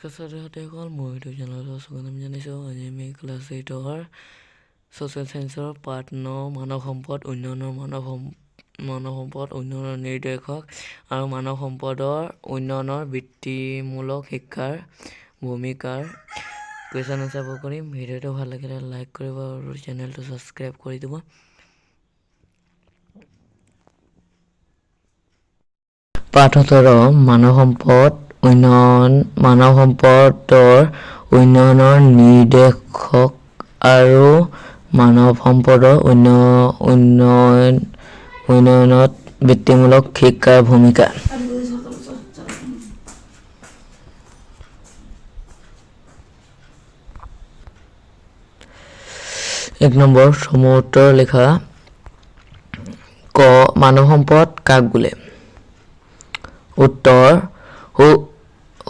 নমস্কাৰ ছাত্ৰীসকল, মই ইউটিউব চেনেলৰ স্বাগতম জনাইছোঁ। আজি আমি ক্লাছ 8ৰ ছ'চিয়েল ছায়েন্সৰ পাৰ্ট 9 মানৱ সম্পদ উন্নয়নৰ নিৰ্দেশক আৰু মানৱ সম্পদৰ উন্নয়নৰ বৃত্তিমূলক শিক্ষাৰ ভূমিকাৰ কুৱেশ্যন আনচাৰ কৰিম। ভিডিঅ'টো ভাল লাগিলে লাইক কৰিব আৰু চেনেলটো ছাবস্ক্ৰাইব কৰি দিব। পাঠ 17 মানৱ সম্পদৰ উন্নয়নৰ নিৰ্দেশক আৰু মানৱ সম্পদৰ উন্নয়নত বৃত্তিমূলক শিক্ষাৰ ভূমিকা। এক নম্বৰ চমু উত্তৰ লিখা। ক মানৱ সম্পদ কাক বোলে? উত্তৰ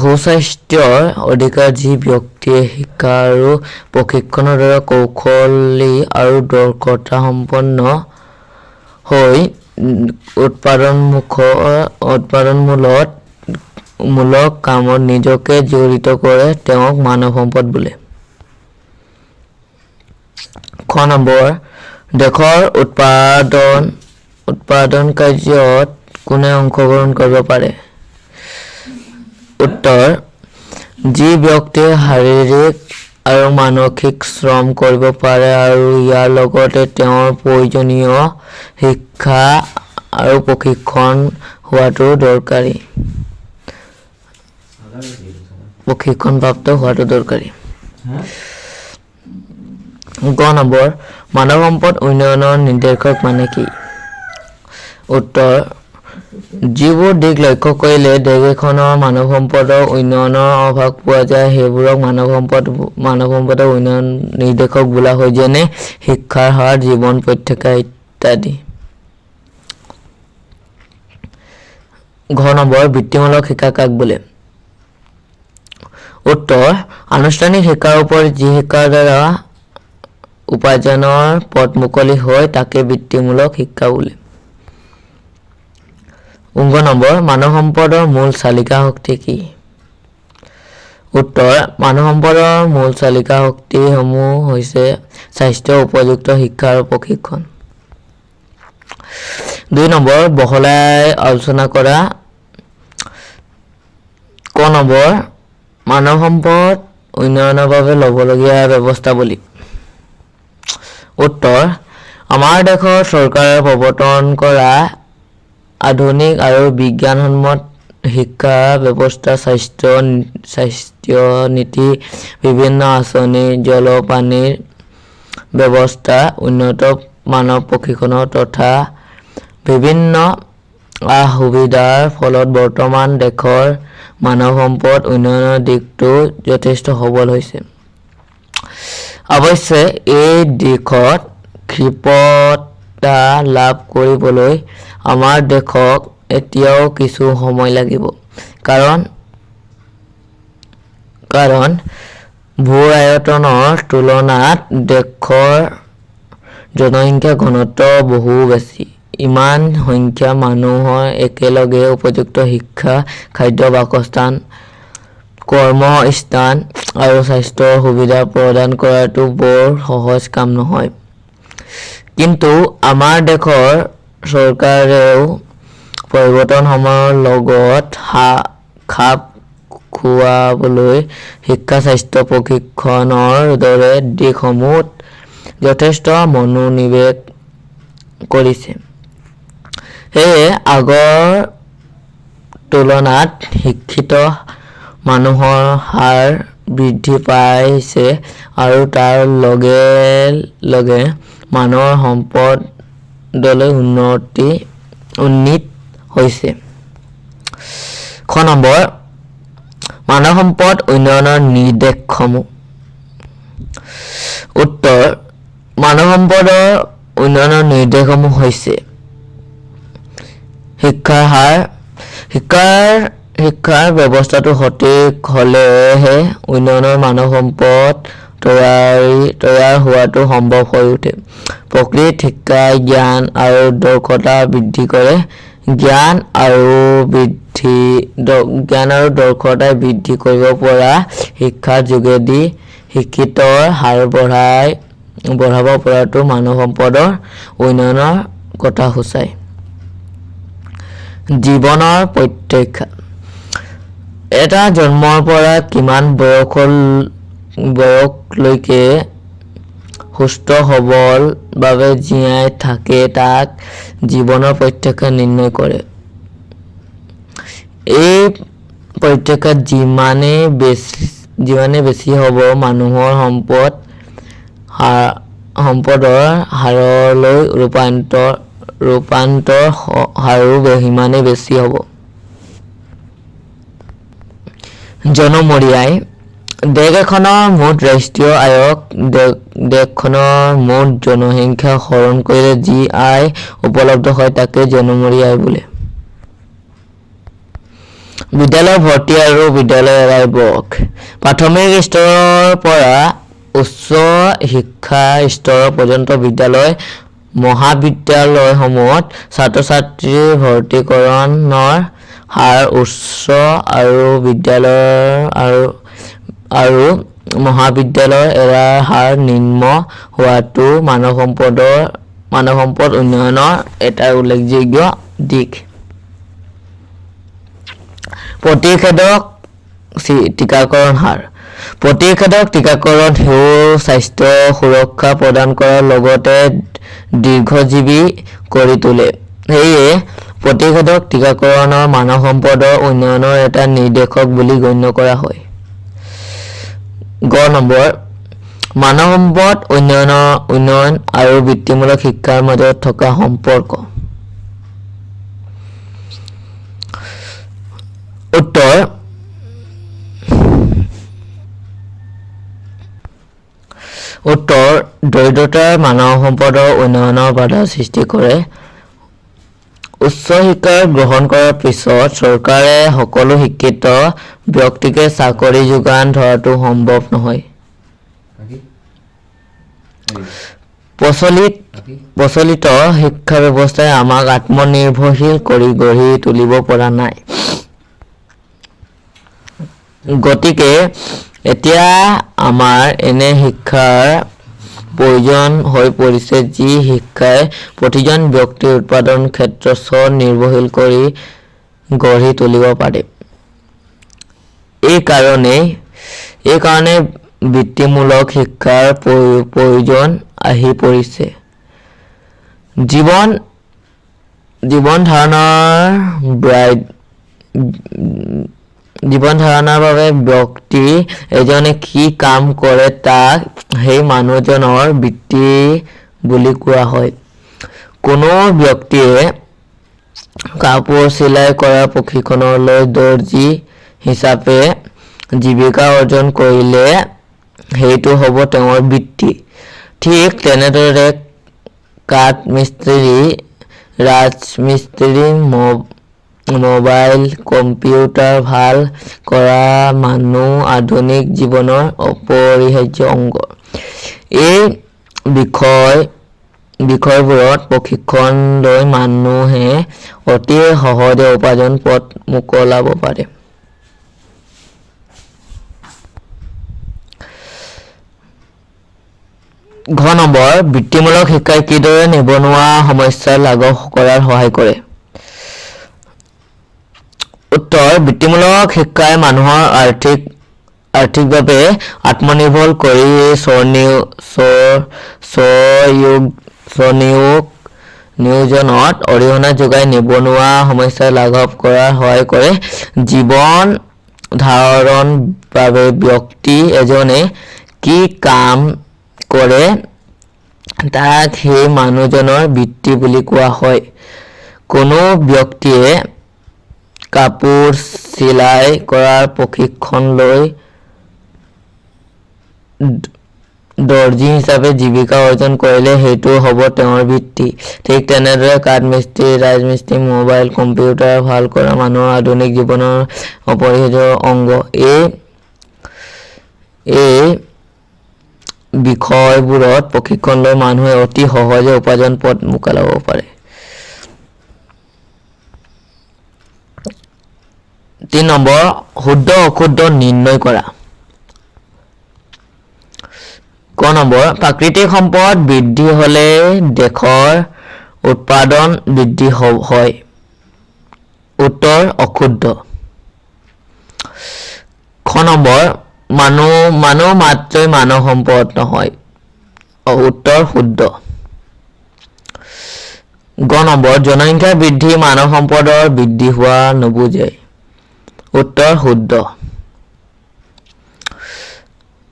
সুস্বাস্থ্যৰ অধিকাৰ যি ব্যক্তিয়ে শিক্ষা আৰু প্ৰশিক্ষণৰ দ্বাৰা কৌশলী আৰু দক্ষতা সম্পন্ন হৈ উৎপাদনমূলক কামত নিজকে জড়িত কৰে তেওঁক মানৱ সম্পদ বোলে। খ নম্বৰ দেশৰ উৎপাদন কাৰ্যত কোনে অংশগ্ৰহণ কৰিব পাৰে? উত্তৰ যি ব্যক্তিয়ে শাৰীৰিক আৰু মানসিক শ্ৰম কৰিব পাৰে আৰু ইয়াৰ লগতে তেওঁৰ প্ৰয়োজনীয় শিক্ষা আৰু প্ৰশিক্ষণ প্ৰাপ্ত হোৱাটো দৰকাৰী। গ নম্বৰ মানৱ সম্পদ উন্নয়নৰ নিৰ্দেশক মানে কি? উত্তৰ যিবোৰ দিশ লক্ষ্য কৰিলে দেশ এখনৰ মানৱ সম্পদৰ উন্নয়নৰ অভাৱ পোৱা যায় সেইবোৰক মানৱ সম্পদৰ উন্নয়ন নিৰ্দেশক বোলা হয়, যেনে শিক্ষাৰ হাৰ, জীৱন প্ৰত্যাশা ইত্যাদি। ঘ নম্বৰ বৃত্তিমূলক শিক্ষা কাক বোলে? উত্তৰ আনুষ্ঠানিক শিক্ষাৰ ওপৰত যি শিক্ষাৰ দ্বাৰা উপাৰ্জনৰ পথ মুকলি হয় তাকে বৃত্তিমূলক শিক্ষা বোলে। গ নম্বৰ মানৱ সম্পদৰ মূল চালিকা শক্তি কি? উত্তৰ মানৱ সম্পদৰ মূল চালিকা শক্তিসমূহ হৈছে স্বাস্থ্য, উপযুক্ত শিক্ষা আৰু প্ৰশিক্ষণ। 2 নম্বৰ বহলাই আলোচনা কৰা। ক নম্বৰ মানৱ সম্পদ উন্নয়নৰ বাবে ল'বলগীয়া ব্যৱস্থাৱলী। উত্তৰ আমাৰ দেশৰ চৰকাৰে প্ৰৱৰ্তন কৰা আধুনিক আৰু বিজ্ঞানসন্মত শিক্ষা ব্যৱস্থা, স্বাস্থ্য নীতি, বিভিন্ন আঁচনি, জলপানীৰ ব্যৱস্থা, উন্নত মানৱ প্ৰশিক্ষণ তথা বিভিন্ন সুবিধাৰ ফলত বৰ্তমান দেশৰ মানৱ সম্পদ উন্নয়নৰ দিশটো যথেষ্ট সবল হৈছে। অৱশ্যে এই দিশত ক্ষীপ্ৰতা লাভ কৰিবলৈ আমাৰ দেশক এতিয়াও কিছু সময় লাগিব, কাৰণ ভূ আয়তনৰ তুলনাত দেশৰ জনসংখ্যা ঘনত্ব বহু বেছি। ইমান সংখ্যা মানুহৰ একেলগে উপযুক্ত শিক্ষা, খাদ্য, বাসস্থান, কৰ্মস্থান আৰু স্বাস্থ্যৰ সুবিধা প্ৰদান কৰাটো বৰ সহজ কাম নহয়। কিন্তু আমাৰ দেশৰ চৰকাৰেও পৰিৱৰ্তন সময়ৰ লগত খাপ খুৱাবলৈ শিক্ষা, স্বাস্থ্য, প্ৰশিক্ষণৰ দৰে দিশসমূহত যথেষ্ট মনোনিৱেশ কৰিছে। সেয়ে আগৰ তুলনাত শিক্ষিত মানুহৰ হাৰ বৃদ্ধি পাইছে আৰু তাৰ লগে লগে মানৱ সম্পদলৈ উন্নীত হৈছে। খ নম্বৰ মানৱ সম্পদ উন্নয়নৰ নিৰ্দেশসমূহ। উত্তৰ মানৱ সম্পদৰ উন্নয়নৰ নিৰ্দেশসমূহ হৈছে শিক্ষাৰ হাৰ। শিক্ষাৰ ব্যৱস্থাটো সঠিক হলেহে উন্নয়নৰ মানৱ সম্পদ তৈয়াৰ হোৱাটো সম্ভৱ হৈ উঠে। প্ৰকৃত শিক্ষাই জ্ঞান আৰু দক্ষতা বৃদ্ধি কৰে। জ্ঞান আৰু জ্ঞান আৰু দক্ষতা বৃদ্ধি কৰিব পৰা শিক্ষাৰ যোগেদি শিক্ষিতৰ হাৰ বঢ়াব পৰাটো মানৱ সম্পদৰ উন্নয়নৰ কথা সূচায়। জীৱনৰ প্ৰত্যাখ্যান এটা জন্মৰ পৰা কিমান বয়সলৈকে সুস্থ সবল ভাৱে জীয়াই থাকে তাক জীৱনৰ প্ৰত্যাখ্যান নিৰ্ণয় কৰে। এই প্ৰত্যাখ্যান যিমানে বেছি হ'ব মানুহৰ সম্পদৰ হাৰলৈ ৰূপান্তৰ হাৰো সিমানে বেছি হ'ব। জনমৰি আয় দেশ এখনৰ মুঠ ৰাষ্ট্ৰীয় আয়ক দেশখনৰ মুঠ জনসংখ্যা হৰণ কৰিলে যি আয় উপলব্ধ হয় তাকে জনমৰি আয় বোলে। বিদ্যালয় ভৰ্তি আৰু বিদ্যালয় এৰাই বয়স প্ৰাথমিক স্তৰৰ পৰা উচ্চ শিক্ষা স্তৰ পৰ্যন্ত বিদ্যালয় মহাবিদ্যালয়সমূহত ছাত্ৰ-ছাত্ৰীৰ ভৰ্তিকৰণৰ হাৰ উচ্চ আৰু মহাবিদ্যালয় এৰাৰ হাৰ নিম্ন হোৱাটো মানৱ সম্পদ উন্নয়নৰ এটা উল্লেখযোগ্য দিশ। প্ৰতিষেধক টিকাকৰণ হাৰ প্ৰতিষেধক টিকাকৰণ স্বাস্থ্য সুৰক্ষা প্ৰদান কৰাৰ লগতে দীৰ্ঘজীৱী কৰি তোলে। সেয়ে প্ৰতিষেধক টিকাকৰণৰ মানৱ সম্পদৰ উন্নয়নৰ এটা নিৰ্দেশক বুলি গণ্য কৰা হয়। মানৱ সম্পদ উন্নয়ন আৰু বৃত্তিমূলক শিক্ষাৰ মাজত থকা সম্পৰ্ক। উত্তৰ দৰিদ্ৰতাই মানৱ সম্পদৰ উন্নয়নৰ বাধা সৃষ্টি কৰে। উচ্চ শিক্ষা গ্ৰহণ কৰাৰ পিছত চৰকাৰে সকলো শিক্ষিত ব্যক্তিকে চাকৰি যোগান ধৰাটো সম্ভৱ নহয়। প্ৰচলিত শিক্ষা ব্যৱস্থাই আমাক আত্মনিৰ্ভৰশীল কৰি গঢ়ি তুলিব পৰা নাই। গতিকে এতিয়া আমাৰ এনে শিক্ষাৰ প্ৰয়োজন হৈ পৰিছে যি শিক্ষাই প্ৰতিজন ব্যক্তিৰ উৎপাদন ক্ষেত্ৰ স্ব-নিৰ্ভৰশীল কৰি গঢ়ি তুলিব পাৰে। এই কাৰণে বৃত্তিমূলক শিক্ষাৰ প্ৰয়োজন আহি পৰিছে। জীৱন ধাৰণৰ বাবে ব্যক্তি এজনে কি কাম কৰে তাক সেই মানুহজনৰ বৃত্তি বুলি কোৱা হয়। কোনো ব্যক্তিয়ে কাপোৰ চিলাই কৰাৰ প্ৰশিক্ষণ লৈ দৰ্জী হিচাপে জীৱিকা অৰ্জন কৰিলে সেইটো হ'ব তেওঁৰ বৃত্তি। ঠিক তেনেদৰে কাঠ মিস্ত্ৰী, ৰাজমিস্ত্ৰী, মোবাইল কম্পিউটাৰ ভাল কৰা মানুহ আধুনিক জীৱনৰ অপৰিহাৰ্য অংগ। এই বিষয়বোৰত প্ৰশিক্ষণ লৈ মানুহে অতি সহজে উপাৰ্জন পথ মোকলাব পাৰে। বৃত্তিমূলক শিক্ষাই কিদৰে নিবনুৱা সমস্যা লাঘৱ কৰাত সহায় কৰে? উত্তৰ বৃত্তিমূলক শিক্ষাই মানুহৰ আৰ্থিকভাৱে আত্মনিৰ্ভৰ কৰি স্ব-নিয়োজনত অৰিহণা যোগাই নিবনুৱা সমস্যা লাঘৱ কৰাত সহায় কৰে। জীৱন ধাৰণৰ বাবে ব্যক্তি এজনে কি কাম কৰে তাক সেই মানুহজনৰ বৃত্তি বুলি কোৱা হয়। কোনো ব্যক্তিয়ে কাপোৰ চিলাই কৰাৰ প্ৰশিক্ষণ লৈ দৰ্জী হিচাপে জীৱিকা অৰ্জন কৰিলে সেইটো হ'ব তেওঁৰ বৃত্তি। ঠিক তেনেদৰে কাঠ মিস্ত্ৰী, ৰাজমিস্ত্ৰী, মোবাইল কম্পিউটাৰ ভাল কৰা মানুহৰ আধুনিক জীৱনৰ অপৰিহাৰ্য অংগ। এই বিষয়বোৰত প্ৰশিক্ষণ লৈ মানুহে অতি সহজে উপাৰ্জন পথ মোকলাব পাৰে। 3 নম্বৰ শুদ্ধ অশুদ্ধ নিৰ্ণয় কৰা ক নম্বৰ প্ৰাকৃতিক সম্পদ বৃদ্ধি হ'লে দেশৰ উৎপাদন বৃদ্ধি হয় উত্তৰ অশুদ্ধ খ নম্বৰ মানুহ মাত্ৰই মানৱ সম্পদ নহয় উত্তৰ শুদ্ধ গ নম্বৰ জনসংখ্যা বৃদ্ধি মানৱ সম্পদৰ বৃদ্ধি হোৱা নুবুজে উত্তৰ শুদ্ধ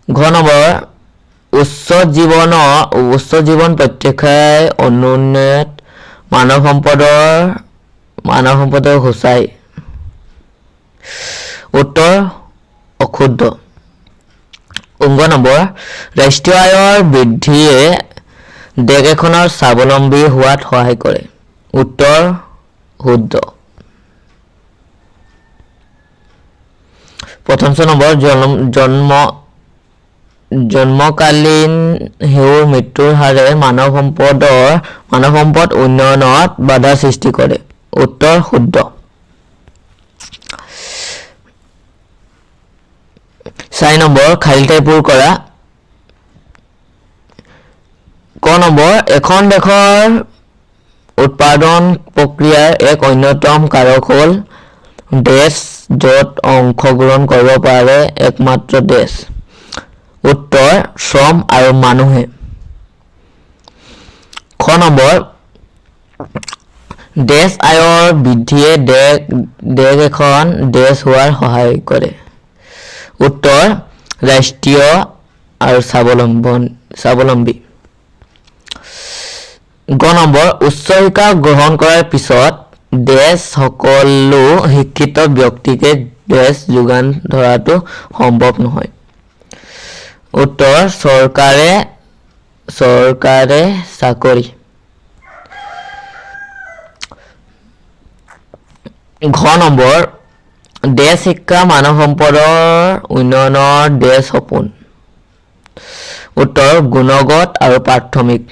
ঘ নম্বৰ উচ্চ জীৱন প্ৰত্যাখ্যাই অনুন্নত মানৱ সম্পদৰ সূচায় উত্তৰ অশুদ্ধ গ নম্বৰ ৰাষ্ট্ৰীয় আয়ৰ বৃদ্ধিয়ে দেশ এখনৰ স্বাৱলম্বী হোৱাত সহায় কৰে উত্তৰ শুদ্ধ প্ৰথম নম্বৰ জন্মকালীন শিশুৰ মৃত্যুৰ হাৰে মানৱ সম্পদ উন্নয়নত বাধা সৃষ্টি কৰে উত্তৰ শুদ্ধ 4 নম্বৰ খালী ঠাই পূৰ কৰা ক নম্বৰ এখন দেশৰ উৎপাদন প্ৰক্ৰিয়াৰ এক অন্যতম কাৰক হ'ল দেশ য'ত অংশগ্ৰহণ কৰিব পাৰে একমাত্ৰ দেশ উত্তৰ শ্ৰম আৰু মানুহে খ নম্বৰ দেশ আয়ৰ বৃদ্ধিয়ে দেশ এখন দেশ হোৱাৰ সহায় কৰে উত্তৰ ৰাষ্ট্ৰীয় আৰু স্বাৱলম্বী গ নম্বৰ উচ্চ শিক্ষা গ্ৰহণ কৰাৰ পিছত দেশ সকলো শিক্ষিত ব্যক্তিকে দেশ যোগান ধৰাটো সম্ভৱ নহয় উত্তৰ চৰকাৰে চাকৰি ঘ নম্বৰ দেশ শিক্ষা মানৱ সম্পদৰ উন্নয়নৰ দেশ সপোন উত্তৰ গুণগত আৰু প্ৰাথমিক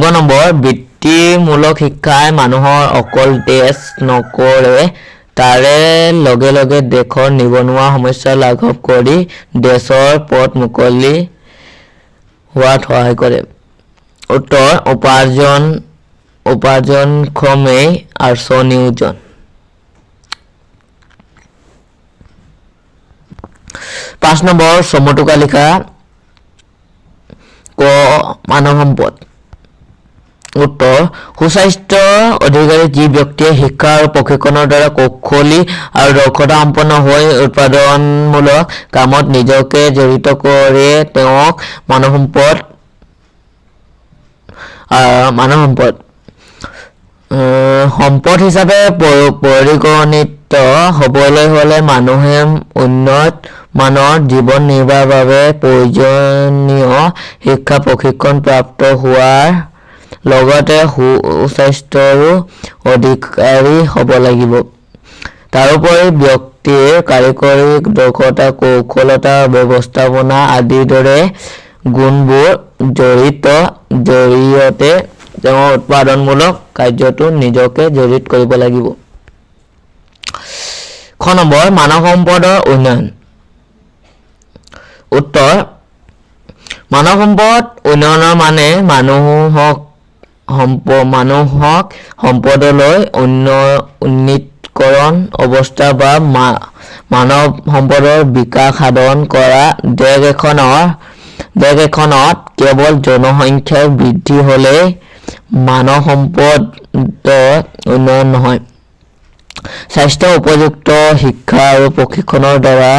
গ নম্বৰ বৃত্তিমূলক শিক্ষাই মানুহৰ অকল দেশ নকৰে তাৰে লগে লগে দেশৰ নিবনুৱা সমস্যা লাঘৱ কৰি দেশৰ পথ মুকলি হোৱাত সহায় কৰে উত্তৰ উপাৰ্জনক্ষমেই আত্মনিয়োজন 5 নম্বৰ সমতুকা লিখা ক মানৱ সম্পদ উত্তৰ সুস্বাস্থ্য অধিকাৰী যি ব্যক্তিয়ে শিক্ষা আৰু প্ৰশিক্ষণৰ দ্বাৰা কৌশলী আৰু দক্ষতা সম্পন্ন হৈ উৎপাদনমূলক কামত নিজকে জড়িত কৰে তেওঁক মানৱ সম্পদ হিচাপে পৰিগণিত হ'বলৈ হ'লে মানুহে উন্নত মানৰ জীৱন নিৰ্বাহৰ বাবে প্ৰয়োজনীয় শিক্ষা প্ৰশিক্ষণ প্ৰাপ্ত হোৱাৰ লগতে সুস্বাস্থ্যৰো অধিকাৰী হ'ব লাগিব তাৰোপৰি ব্যক্তিৰ কাৰিকৰী দক্ষতা কৌশলতা ব্যৱস্থাপনা আদিৰ দৰে গুণবোৰ জৰিয়তে তেওঁৰ উৎপাদনমূলক কাৰ্যতো নিজকে জড়িত কৰিব লাগিব খ নম্বৰ মানৱ সম্পদৰ উন্নয়ন উত্তৰ মানৱ সম্পদ উন্নয়নৰ মানে মানুহক সম্পদলৈ উন্নীতকৰণ অৱস্থা বা মানৱ সম্পদৰ বিকাশ সাধন কৰা দেশ এখনত কেৱল জনসংখ্যা বৃদ্ধি হ'লেই মানৱ সম্পদৰ উন্নয়ন নহয় স্বাস্থ্য উপযুক্ত শিক্ষা আৰু প্ৰশিক্ষণৰ দ্বাৰা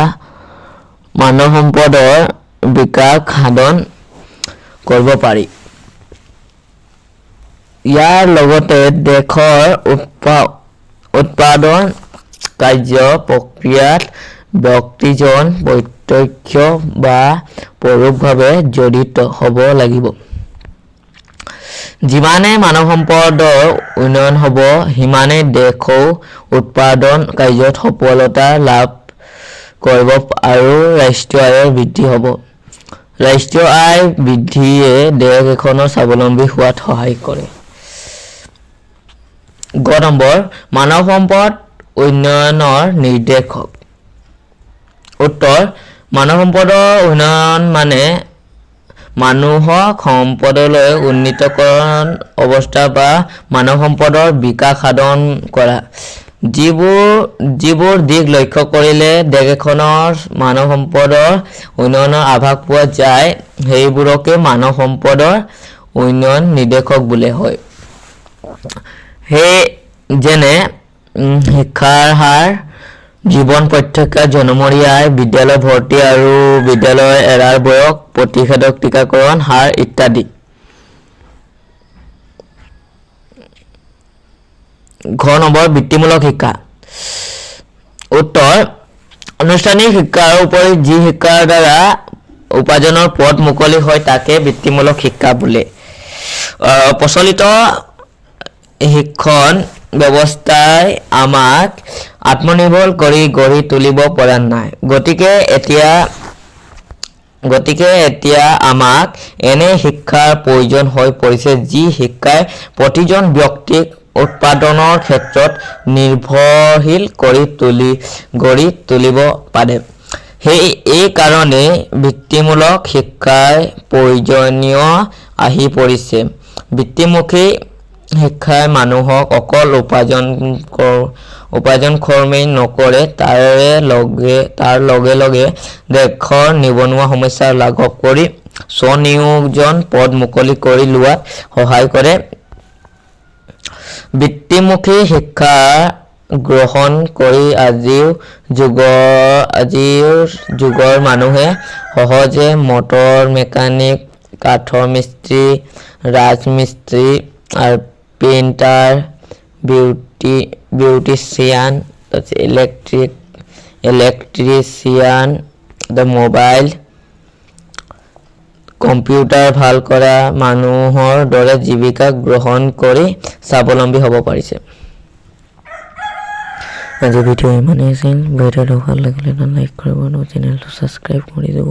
মানৱ সম্পদৰ বিকাশ সাধন কৰিব পাৰি ইয়াৰ লগতে দেশৰ উৎপাদন কাৰ্য প্ৰক্ৰিয়াত ব্যক্তিজন প্ৰত্যক্ষ বা পৰোক্ষভাৱে জড়িত হ'ব লাগিব যিমানে মানৱ সম্পদৰ উন্নয়ন হ'ব সিমানে দেশও উৎপাদন কাৰ্যত সফলতা লাভ কৰিব আৰু ৰাষ্ট্ৰীয় আয়ৰ বৃদ্ধি হ'ব ৰাষ্ট্ৰীয় আয় বৃদ্ধিয়ে দেশ এখনৰ স্বাৱলম্বী হোৱাত সহায় কৰে গ নম্বৰ মানৱ সম্পদ উন্নয়নৰ নিৰ্দেশক উত্তৰ মানৱ সম্পদৰ উন্নয়ন মানে মানুহক সম্পদলৈ উন্নীতকৰণ অৱস্থা বা মানৱ সম্পদৰ বিকাশ সাধন কৰা যিবোৰ দিশ লক্ষ্য কৰিলে দেশ এখনৰ মানৱ সম্পদৰ উন্নয়নৰ আভাস পোৱা যায় সেইবোৰকে মানৱ সম্পদৰ উন্নয়ন নিৰ্দেশক বোলে হয় যেনে শিক্ষাৰ হাৰ জীৱন প্ৰত্যক্ষ জনমৰি আয় বিদ্যালয় ভৰ্তি আৰু বিদ্যালয় এৰাৰ বয়স প্ৰতিষেধক টিকাকৰণ হাৰ ইত্যাদি ঘ নম্বৰ বৃত্তিমূলক শিক্ষা উত্তৰ আনুষ্ঠানিক শিক্ষাৰ উপৰি যি শিক্ষাৰ দ্বাৰা উপাৰ্জনৰ পথ মুকলি হয় তাকে বৃত্তিমূলক শিক্ষা বোলে প্ৰচলিত শিক্ষণ ব্যৱস্থাই আমাক আত্মনিৰ্ভৰ কৰি গঢ়ি তুলিব পৰা নাই গতিকে এতিয়া আমাক এনে শিক্ষাৰ প্ৰয়োজন হৈ পৰিছে যি শিক্ষাই প্ৰতিজন ব্যক্তিক উৎপাদনৰ ক্ষেত্ৰত নিৰ্ভৰশীল কৰি গঢ়ি তুলিব পাৰে এই কাৰণে বৃত্তিমূলক শিক্ষাৰ প্ৰয়োজনীয় আহি পৰিছে বৃত্তিমুখী শিক্ষাই মানুহক অকল উপাৰ্জনক্ষমেই নকৰে তাৰ লগে লগে দেশৰ নিবনুৱা সমস্যা লাঘৱ কৰি স্বনিয়োজন পথ মুকলি কৰি লোৱাত সহায় কৰে বৃত্তিমুখী শিক্ষা গ্ৰহণ কৰি আজিৰ যুগৰ মানুহে সহজে মটৰ মেকানিক কাঠৰ মিস্ত্ৰী ৰাজমিস্ত্ৰী আৰু painter beautician electrician mobile computer ভাল কৰা মানুহৰ দৰে জীৱিকা গ্ৰহণ কৰি স্বাৱলম্বী হ'ব পাৰিছে আজি ভিডিঅ' ইমানেই আছিল ভিডিঅ'টো ভাল লাগিলে লাইক কৰিব আৰু চেনেলটো ছাবস্ক্ৰাইব কৰি দিব